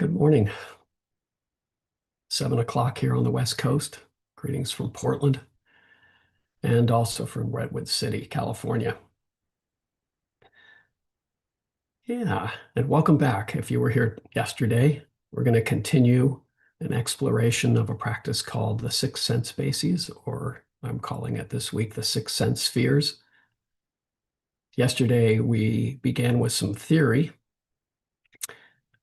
Good morning. 7 o'clock here on the West Coast. Greetings from Portland and also from Redwood City, California. Yeah, and welcome back. If you were here yesterday, we're going to continue an exploration of a practice called the six sense bases, or I'm calling it this week the six sense spheres. Yesterday, we began with some theory.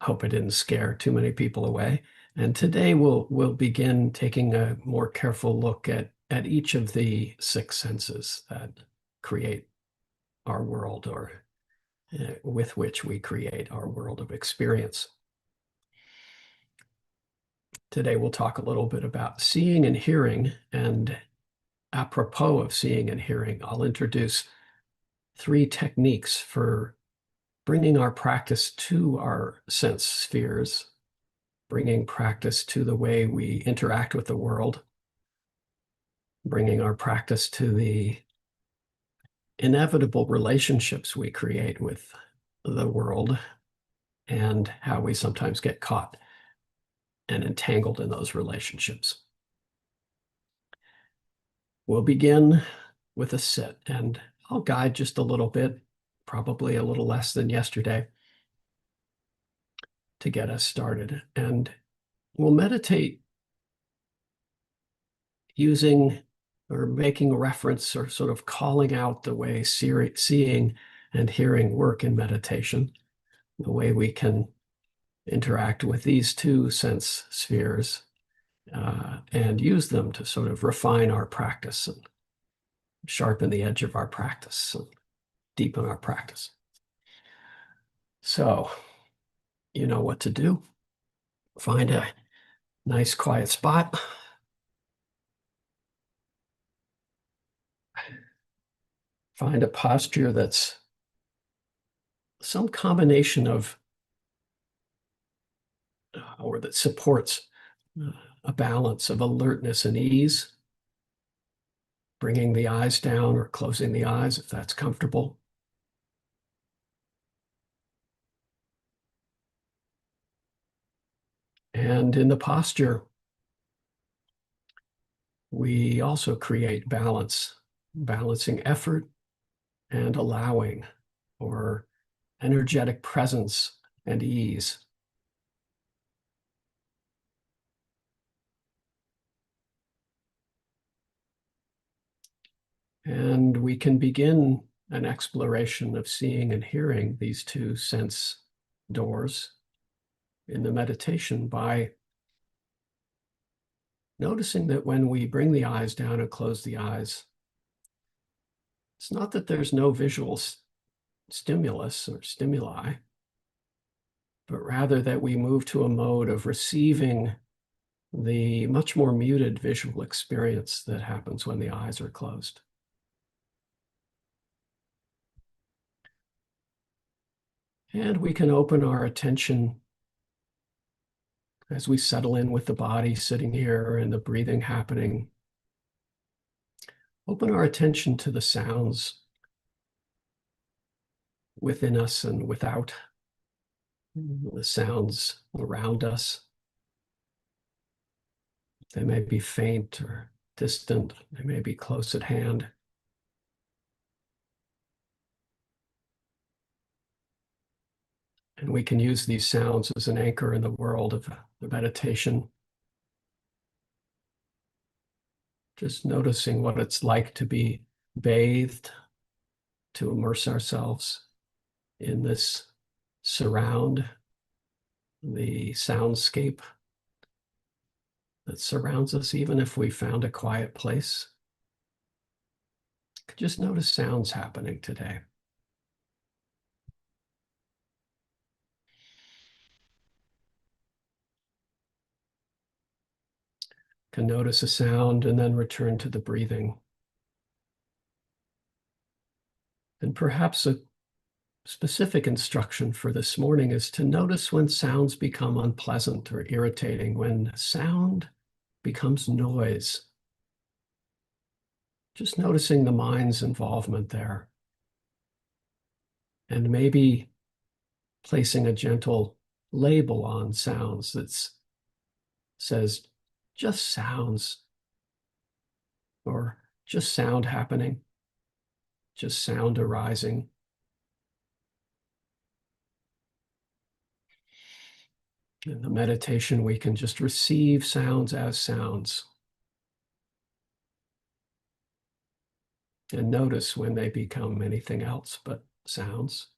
Hope it didn't scare too many people away. And today we'll begin taking a more careful look at each of the six senses that create our world, or with which we create our world of experience. Today we'll talk a little bit about seeing and hearing, and apropos of seeing and hearing, I'll introduce three techniques for bringing our practice to our sense spheres, bringing practice to the way we interact with the world, bringing our practice to the inevitable relationships we create with the world, and how we sometimes get caught and entangled in those relationships. We'll begin with a sit, and I'll guide just a little bit, probably a little less than yesterday, to get us started. And we'll meditate using or making reference or sort of calling out the way seeing and hearing work in meditation, the way we can interact with these two sense spheres and use them to sort of refine our practice and sharpen the edge of our practice and deepen our practice. So, you know what to do. Find a nice quiet spot. Find a posture that's some combination of, or that supports a balance of alertness and ease, bringing the eyes down or closing the eyes if that's comfortable. And in the posture, we also create balance, balancing effort and allowing, or energetic presence and ease. And we can begin an exploration of seeing and hearing these two sense doors in the meditation by noticing that when we bring the eyes down and close the eyes, it's not that there's no visual stimulus or stimuli, but rather that we move to a mode of receiving the much more muted visual experience that happens when the eyes are closed. And we can open our attention as we settle in with the body sitting here and the breathing happening. Open our attention to the sounds within us and without, the sounds around us. They may be faint or distant, they may be close at hand. And we can use these sounds as an anchor in the world of the meditation. Just noticing what it's like to be bathed, to immerse ourselves in this surround, the soundscape that surrounds us, even if we found a quiet place. Just notice sounds happening today. Can notice a sound and then return to the breathing. And perhaps a specific instruction for this morning is to notice when sounds become unpleasant or irritating, when sound becomes noise. Just noticing the mind's involvement there. And maybe placing a gentle label on sounds that says just sounds, or just sound happening, just sound arising. In the meditation, we can just receive sounds as sounds and notice when they become anything else but sounds.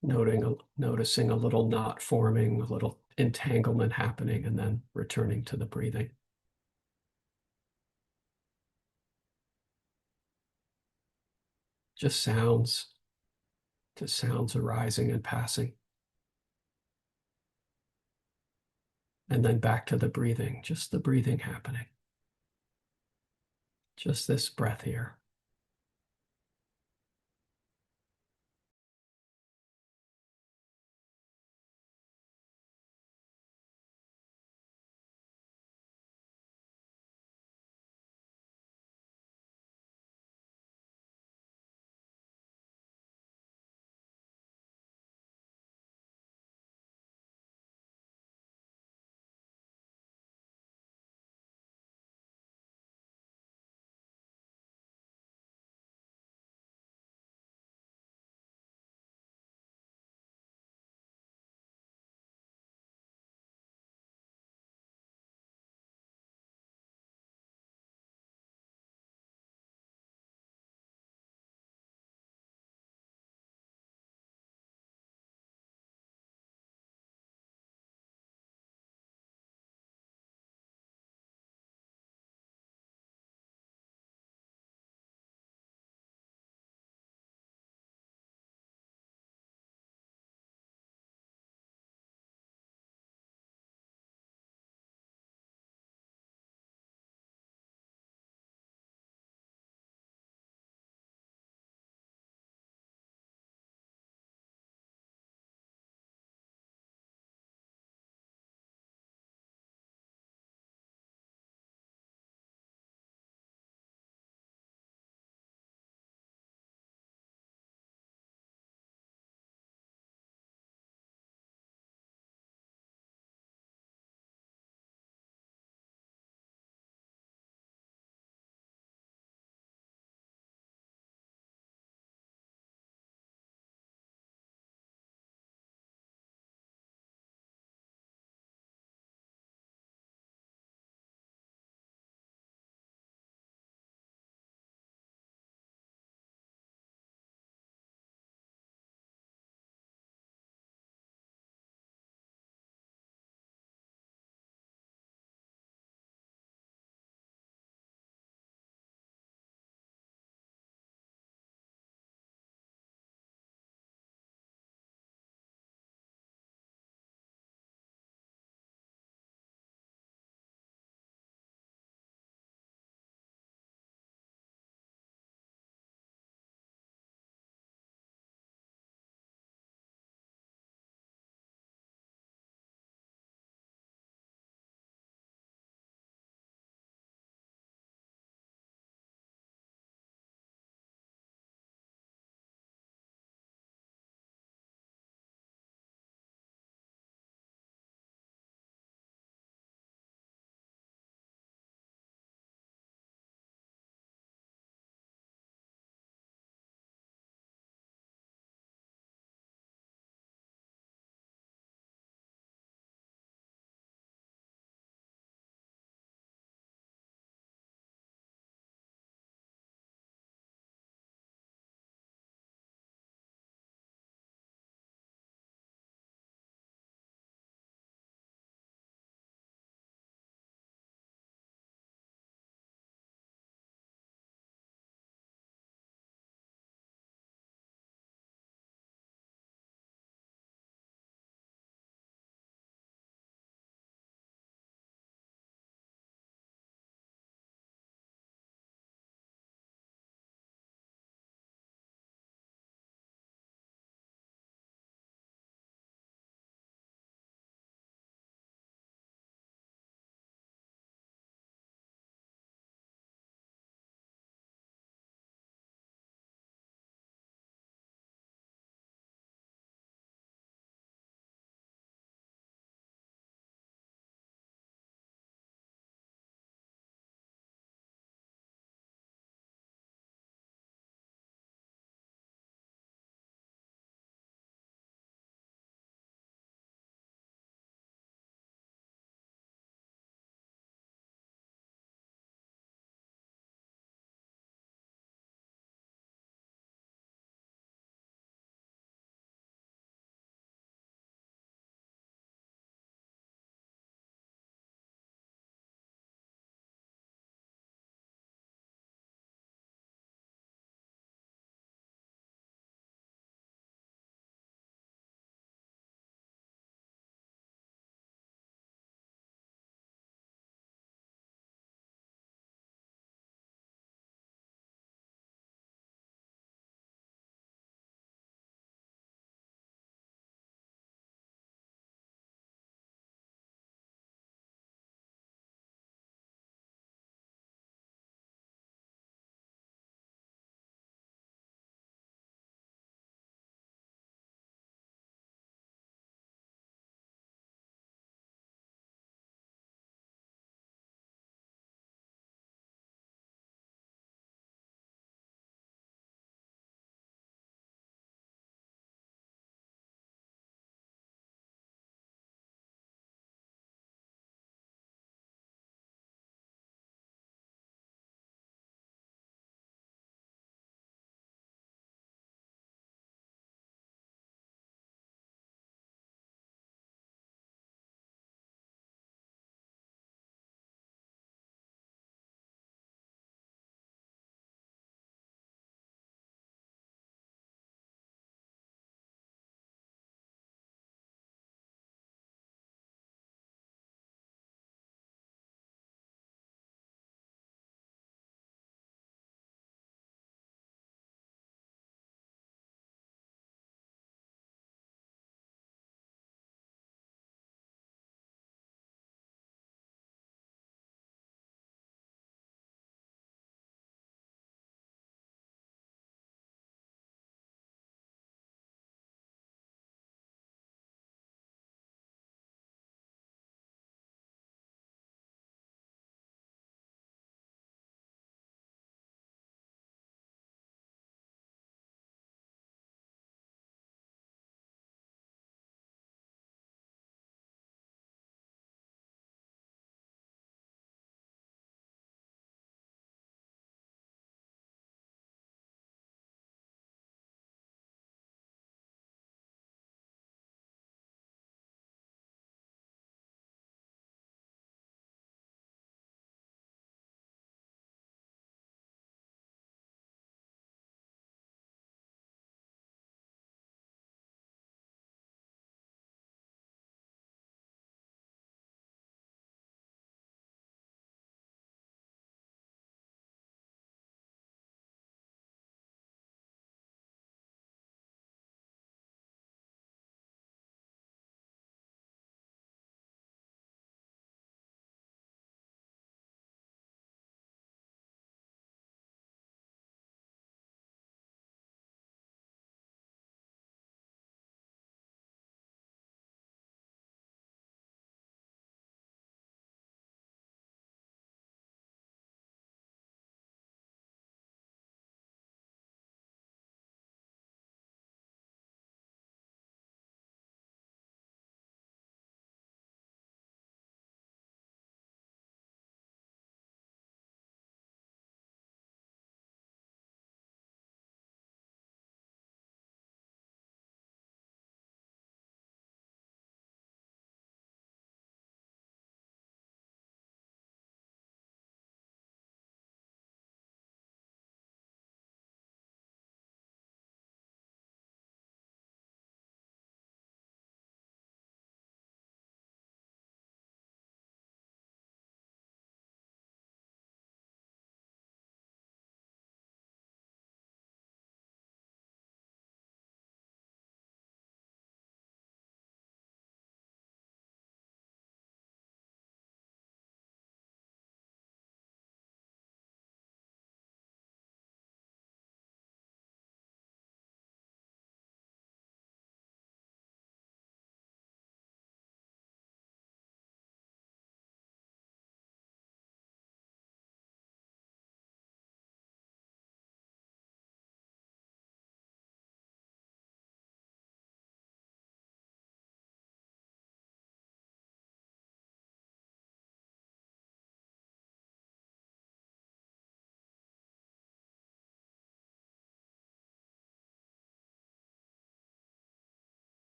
Noticing a little knot forming, a little entanglement happening, and then returning to the breathing. Just sounds, just sounds arising and passing. And then back to the breathing, just the breathing happening. Just this breath here.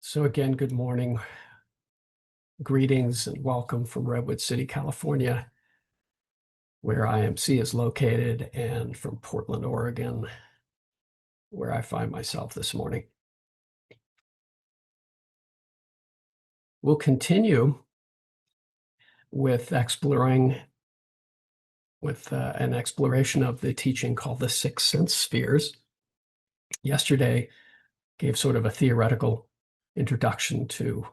So again, good morning. Greetings and welcome from Redwood City, California, where IMC is located, and from Portland, Oregon, where I find myself this morning. We'll continue with an exploration of the teaching called the six sense spheres. Yesterday gave sort of a theoretical introduction to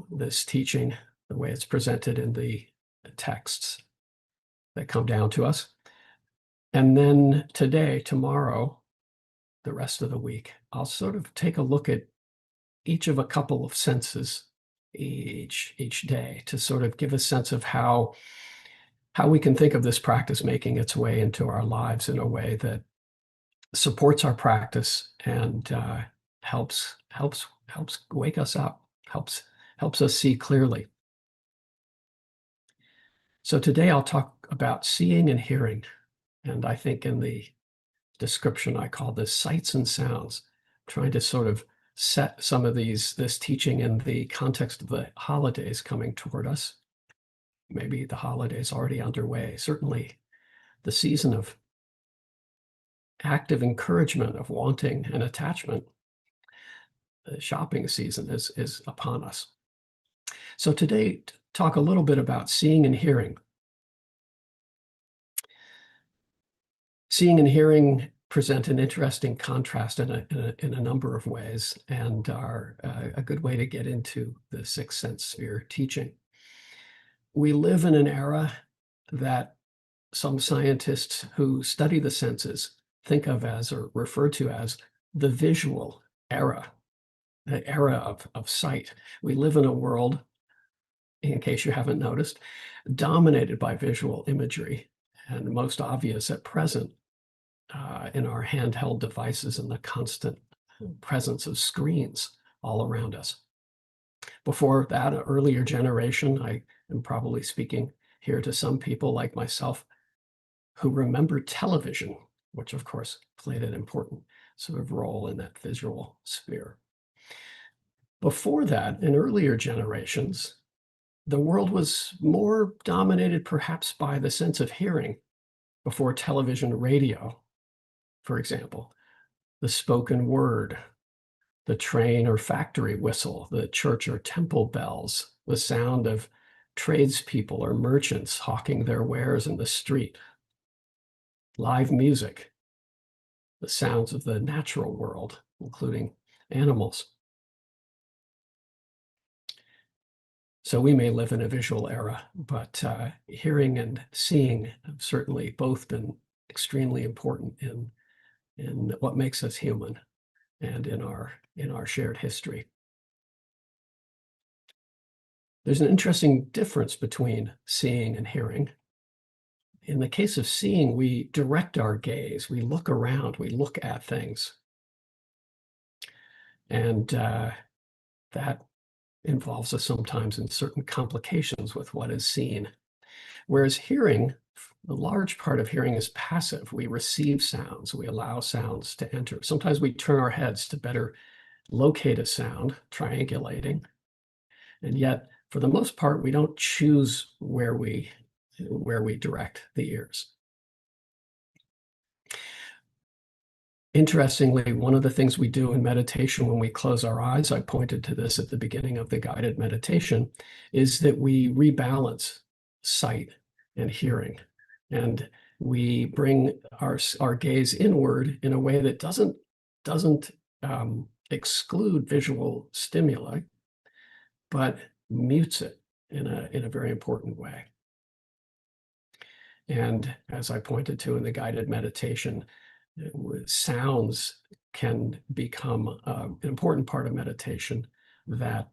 this teaching, the way it's presented in the texts that come down to us. And then today, tomorrow, the rest of the week, I'll sort of take a look at each of a couple of senses each day to sort of give a sense of how we can think of this practice making its way into our lives in a way that supports our practice and helps wake us up, helps us see clearly. So today I'll talk about seeing and hearing, and I think in the description I call this sights and sounds, trying to sort of set some of this teaching in the context of the holidays coming toward us. Maybe the holidays already underway. Certainly the season of active encouragement of wanting and attachment, the shopping season is upon us. So today, talk a little bit about seeing and hearing. Seeing and hearing present an interesting contrast in a number of ways, and are a good way to get into the sixth sense sphere teaching. We live in an era that some scientists who study the senses think of as, or refer to as, the visual era, the era of sight. We live in a world, in case you haven't noticed, dominated by visual imagery, and most obvious at present in our handheld devices and the constant presence of screens all around us. Before that, an earlier generation, I am probably speaking here to some people like myself who remember television, which of course played an important sort of role in that visual sphere. Before that, in earlier generations, the world was more dominated perhaps by the sense of hearing. Before television, radio, for example, the spoken word, the train or factory whistle, the church or temple bells, the sound of tradespeople or merchants hawking their wares in the street, live music, the sounds of the natural world, including animals. So we may live in a visual era, but hearing and seeing have certainly both been extremely important in what makes us human and in our shared history. There's an interesting difference between seeing and hearing. In the case of seeing, we direct our gaze, we look around, we look at things. And that involves us sometimes in certain complications with what is seen. Whereas hearing, the large part of hearing is passive. We receive sounds, we allow sounds to enter. Sometimes we turn our heads to better locate a sound, triangulating. And yet, for the most part, we don't choose where we direct the ears. Interestingly, one of the things we do in meditation when we close our eyes, I pointed to this at the beginning of the guided meditation, is that we rebalance sight and hearing. And we bring our gaze inward in a way that doesn't exclude visual stimuli, but mutes it in a very important way. And as I pointed to in the guided meditation, sounds can become an important part of meditation, that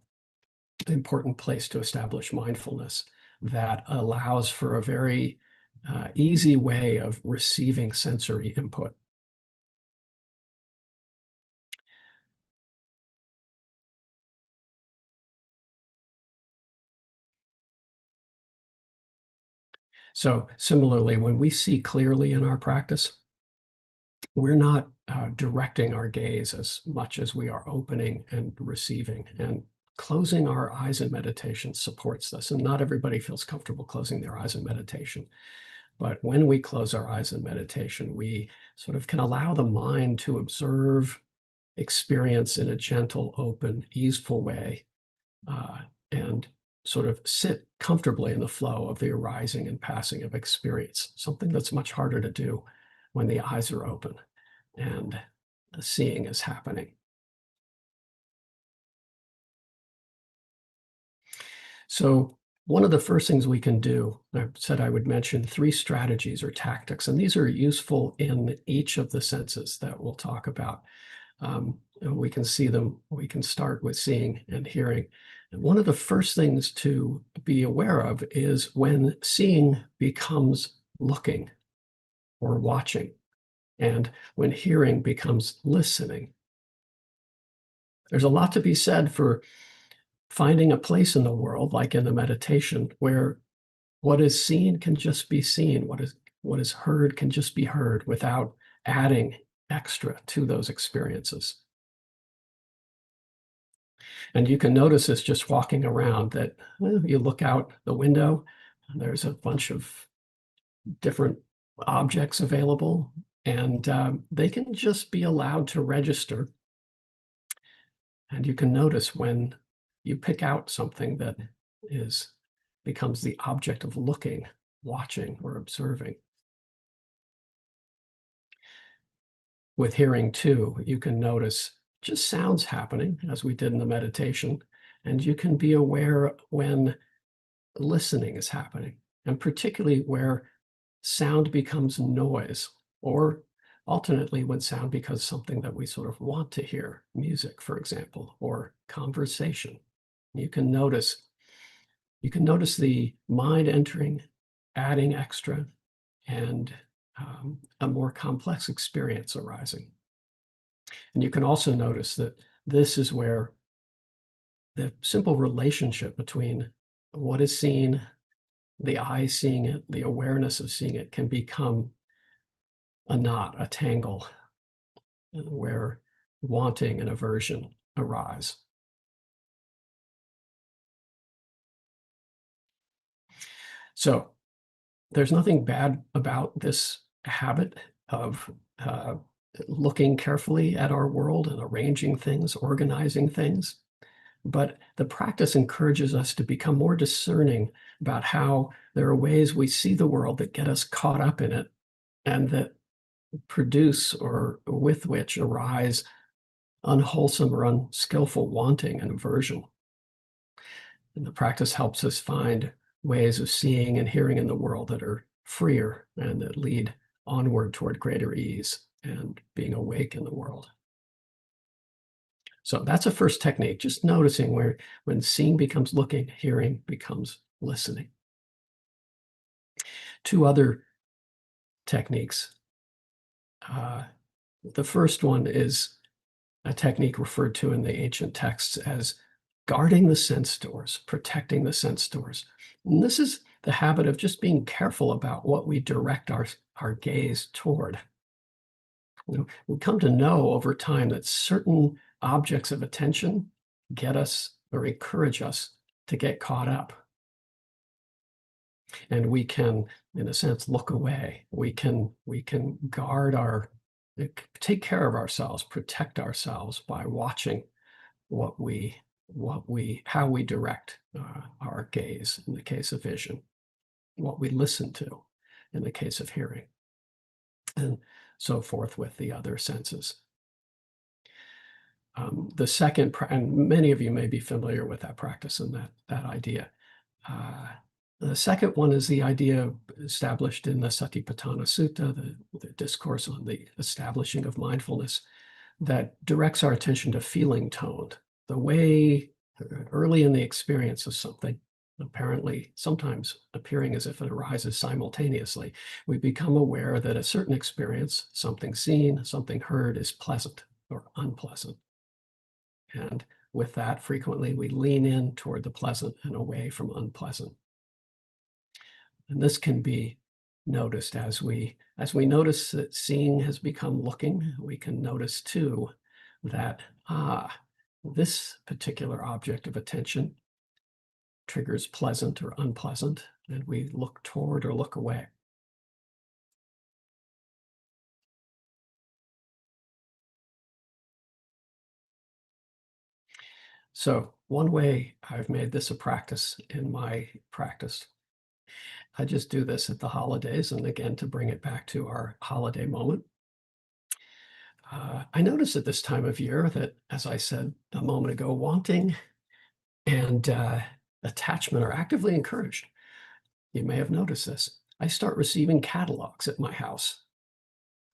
important place to establish mindfulness that allows for a very easy way of receiving sensory input. So similarly, when we see clearly in our practice, we're not directing our gaze as much as we are opening and receiving. And closing our eyes in meditation supports this. And not everybody feels comfortable closing their eyes in meditation. But when we close our eyes in meditation, we sort of can allow the mind to observe experience in a gentle, open, easeful way, and sort of sit comfortably in the flow of the arising and passing of experience, something that's much harder to do when the eyes are open and the seeing is happening. So one of the first things we can do, I said I would mention 3 strategies or tactics, and these are useful in each of the senses that we'll talk about. We can see them. We can start with seeing and hearing. And one of the first things to be aware of is when seeing becomes looking or watching, and when hearing becomes listening. There's a lot to be said for finding a place in the world, like in the meditation, where what is seen can just be seen, what is heard can just be heard without adding extra to those experiences. And you can notice this just walking around, that you look out the window, and there's a bunch of different objects available, and they can just be allowed to register. And you can notice when you pick out something that becomes the object of looking, watching, or observing. With hearing too, you can notice just sounds happening, as we did in the meditation, and you can be aware when listening is happening, and particularly where sound becomes noise, or alternately when sound becomes something that we sort of want to hear, music, for example, or conversation. You can notice the mind entering, adding extra, and a more complex experience arising. And you can also notice that this is where the simple relationship between what is seen, the eye seeing it, the awareness of seeing it, can become a knot, a tangle, where wanting and aversion arise. So there's nothing bad about this habit of looking carefully at our world and arranging things, organizing things. But the practice encourages us to become more discerning about how there are ways we see the world that get us caught up in it, and that produce, or with which arise, unwholesome or unskillful wanting and aversion. And the practice helps us find ways of seeing and hearing in the world that are freer and that lead onward toward greater ease and being awake in the world. So that's a first technique, just noticing where when seeing becomes looking, hearing becomes listening. 2 other techniques. The first one is a technique referred to in the ancient texts as guarding the sense doors, protecting the sense doors. And this is the habit of just being careful about what we direct our gaze toward. We come to know over time that certain objects of attention get us or encourage us to get caught up. And we can, in a sense, look away. We can guard take care of ourselves, protect ourselves by watching how we direct our gaze in the case of vision, what we listen to in the case of hearing, and so forth with the other senses. The second, and many of you may be familiar with that practice and that idea. The second one is the idea established in the Satipatthana Sutta, the discourse on the establishing of mindfulness, that directs our attention to feeling tone, the way early in the experience of something, apparently sometimes appearing as if it arises simultaneously, we become aware that a certain experience, something seen, something heard, is pleasant or unpleasant. And with that, frequently we lean in toward the pleasant and away from unpleasant. And this can be noticed as we notice that seeing has become looking. We can notice too that, this particular object of attention triggers pleasant or unpleasant, and we look toward or look away. So one way I've made this a practice in my practice, I just do this at the holidays, and again, to bring it back to our holiday moment. I notice at this time of year that, as I said a moment ago, wanting and attachment are actively encouraged. You may have noticed this. I start receiving catalogs at my house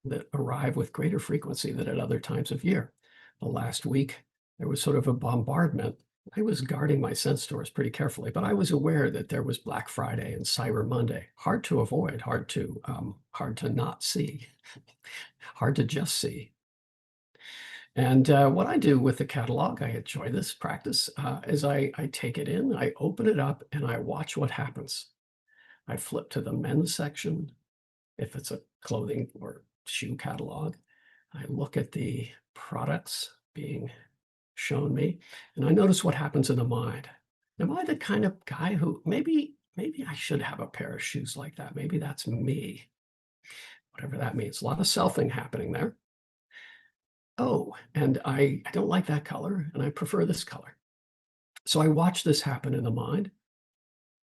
that arrive with greater frequency than at other times of year. The last week, there was sort of a bombardment. I was guarding my scent stores pretty carefully, but I was aware that there was Black Friday and Cyber Monday. Hard to avoid, hard to not see, hard to just see. And what I do with the catalog, I enjoy this practice, is I take it in, I open it up, and I watch what happens. I flip to the men's section, if it's a clothing or shoe catalog. I look at the products being shown me, and I notice what happens in the mind. Am I the kind of guy who maybe I should have a pair of shoes like that? Maybe that's me, whatever that means. A lot of selfing happening there. Oh, and I don't like that color, and I prefer this color. So I watch this happen in the mind,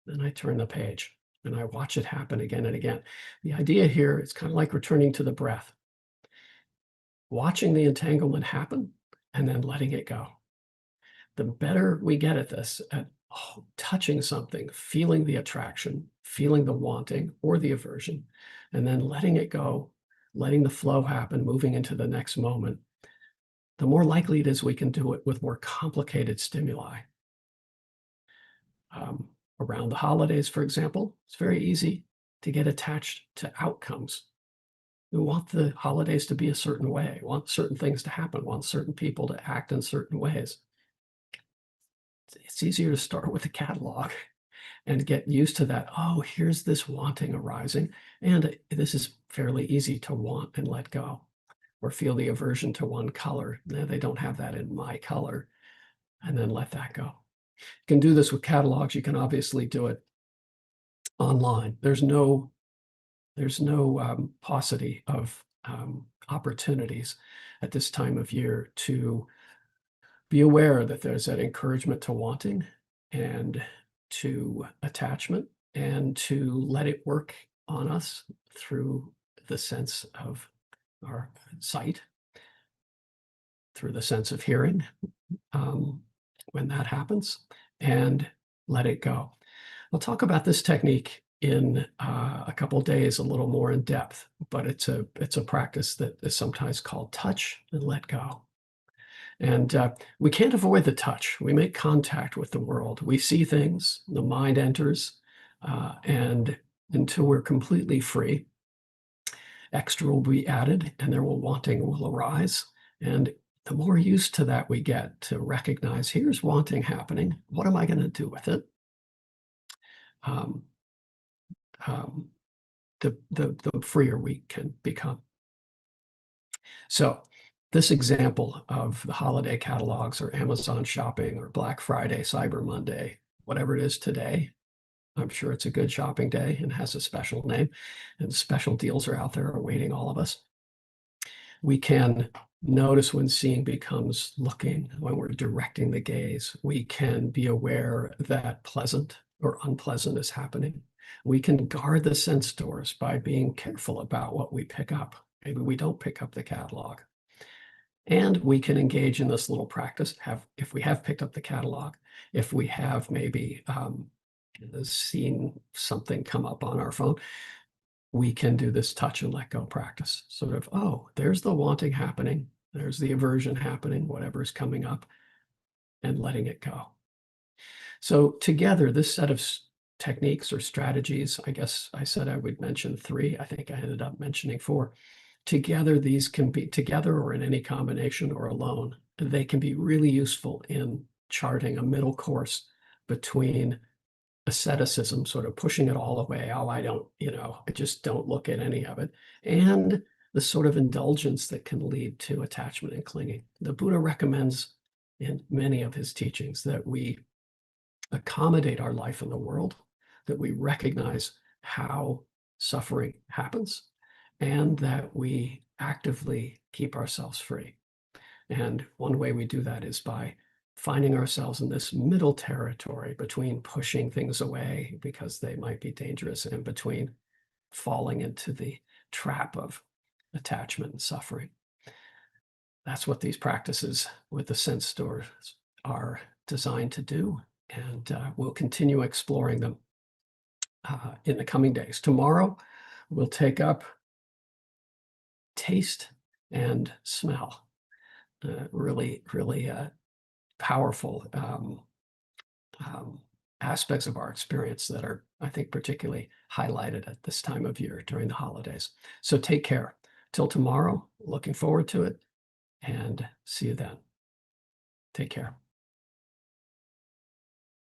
then I turn the page, and I watch it happen again and again. The idea here is kind of like returning to the breath, watching the entanglement happen, and then letting it go. The better we get at this, at touching something, feeling the attraction, feeling the wanting or the aversion, and then letting it go, letting the flow happen, moving into the next moment, the more likely it is we can do it with more complicated stimuli. Around the holidays, for example, it's very easy to get attached to outcomes. We want the holidays to be a certain way, want certain things to happen, want certain people to act in certain ways. It's easier to start with a catalog and get used to that. Oh, here's this wanting arising, and this is fairly easy to want and let go, or feel the aversion to one color. They don't have that in my color, and then let that go. You can do this with catalogs. You can obviously do it online. There's no paucity of opportunities at this time of year to be aware that there's that encouragement to wanting and to attachment, and to let it work on us through the sense of our sight, through the sense of hearing, when that happens, and let it go. I'll talk about this technique in a couple of days, a little more in depth, but it's a practice that is sometimes called touch and let go. And we can't avoid the touch. We make contact with the world. We see things, the mind enters, and until we're completely free, extra will be added, and there will wanting will arise. And the more used to that we get, to recognize here's wanting happening, what am I going to do with it? The freer we can become. So this example of the holiday catalogs or Amazon shopping or Black Friday, Cyber Monday, whatever it is today, I'm sure it's a good shopping day and has a special name, and special deals are out there awaiting all of us. We can notice when seeing becomes looking, when we're directing the gaze. We can be aware that pleasant or unpleasant is happening. We can guard the sense doors by being careful about what we pick up. Maybe we don't pick up the catalog. And we can engage in this little practice, if we have picked up the catalog, if we have maybe seen something come up on our phone, we can do this touch and let go practice. Sort of, oh, there's the wanting happening, there's the aversion happening, whatever's coming up, and letting it go. So together, this set of techniques or strategies, I guess I said I would mention 3. I think I ended up mentioning 4. Together, these can be together or in any combination or alone. They can be really useful in charting a middle course between asceticism, sort of pushing it all away. Oh, I just don't look at any of it. And the sort of indulgence that can lead to attachment and clinging. The Buddha recommends in many of his teachings, that we accommodate our life in the world, that we recognize how suffering happens, and that we actively keep ourselves free. And one way we do that is by finding ourselves in this middle territory between pushing things away because they might be dangerous and between falling into the trap of attachment and suffering. That's what these practices with the sense stores are designed to do. And we'll continue exploring them in the coming days. Tomorrow, we'll take up taste and smell. Really powerful aspects of our experience that are, I think, particularly highlighted at this time of year during the holidays. So take care. Till tomorrow, looking forward to it, and see you then. Take care.